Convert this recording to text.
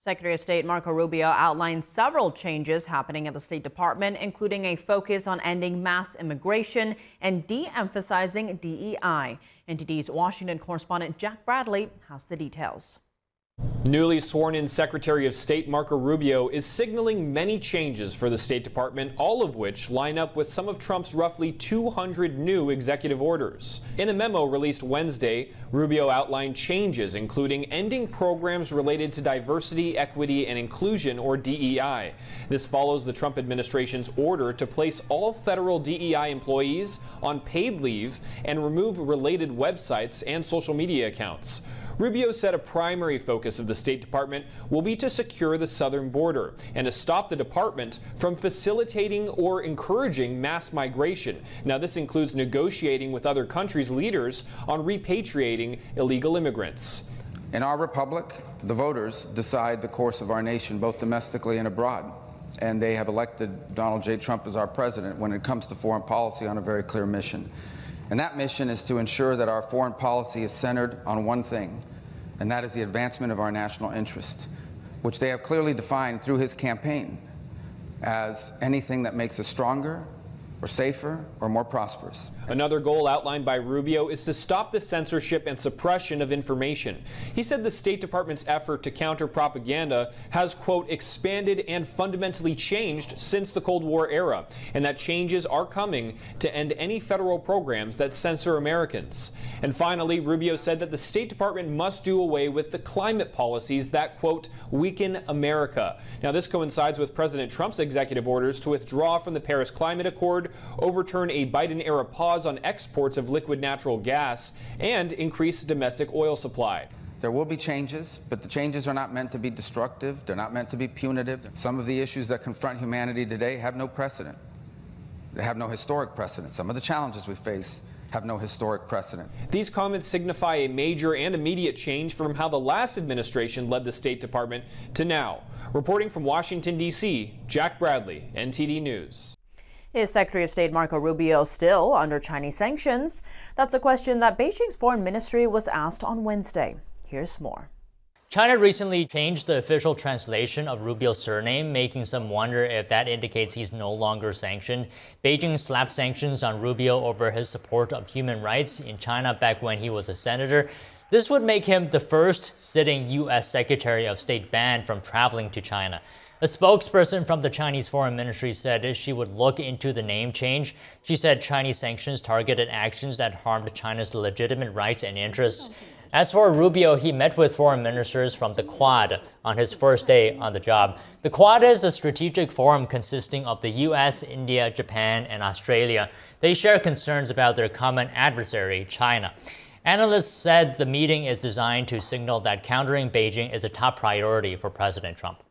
Secretary of State Marco Rubio outlined several changes happening at the State Department, including a focus on ending mass immigration and de-emphasizing DEI. NTD's Washington correspondent Jack Bradley has the details. Newly sworn-in Secretary of State Marco Rubio is signaling many changes for the State Department, all of which line up with some of Trump's roughly 200 new executive orders. In a memo released Wednesday, Rubio outlined changes including ending programs related to diversity, equity, and inclusion, or DEI. This follows the Trump administration's order to place all federal DEI employees on paid leave and remove related websites and social media accounts. Rubio said a primary focus of the State Department will be to secure the southern border and to stop the department from facilitating or encouraging mass migration. Now, this includes negotiating with other countries' leaders on repatriating illegal immigrants. In our republic, the voters decide the course of our nation, both domestically and abroad. And they have elected Donald J. Trump as our president when it comes to foreign policy on a very clear mission. And that mission is to ensure that our foreign policy is centered on one thing, and that is the advancement of our national interest, which they have clearly defined through his campaign as anything that makes us stronger, or safer, or more prosperous. Another goal outlined by Rubio is to stop the censorship and suppression of information. He said the State Department's effort to counter propaganda has, quote, expanded and fundamentally changed since the Cold War era, and that changes are coming to end any federal programs that censor Americans. And finally, Rubio said that the State Department must do away with the climate policies that, quote, weaken America. Now, this coincides with President Trump's executive orders to withdraw from the Paris Climate Accord, overturn a Biden-era pause on exports of liquid natural gas, and increase domestic oil supply. There will be changes, but the changes are not meant to be destructive. They're not meant to be punitive. Some of the issues that confront humanity today have no precedent. They have no historic precedent. Some of the challenges we face have no historic precedent. These comments signify a major and immediate change from how the last administration led the State Department to now. Reporting from Washington, D.C., Jack Bradley, NTD News. Is Secretary of State Marco Rubio still under Chinese sanctions? That's a question that Beijing's foreign ministry was asked on Wednesday. Here's more. China recently changed the official translation of Rubio's surname, making some wonder if that indicates he's no longer sanctioned. Beijing slapped sanctions on Rubio over his support of human rights in China back when he was a senator. This would make him the first sitting U.S. Secretary of State banned from traveling to China. A spokesperson from the Chinese Foreign Ministry said she would look into the name change. She said Chinese sanctions targeted actions that harmed China's legitimate rights and interests. As for Rubio, he met with foreign ministers from the Quad on his first day on the job. The Quad is a strategic forum consisting of the U.S., India, Japan, and Australia. They share concerns about their common adversary, China. Analysts said the meeting is designed to signal that countering Beijing is a top priority for President Trump.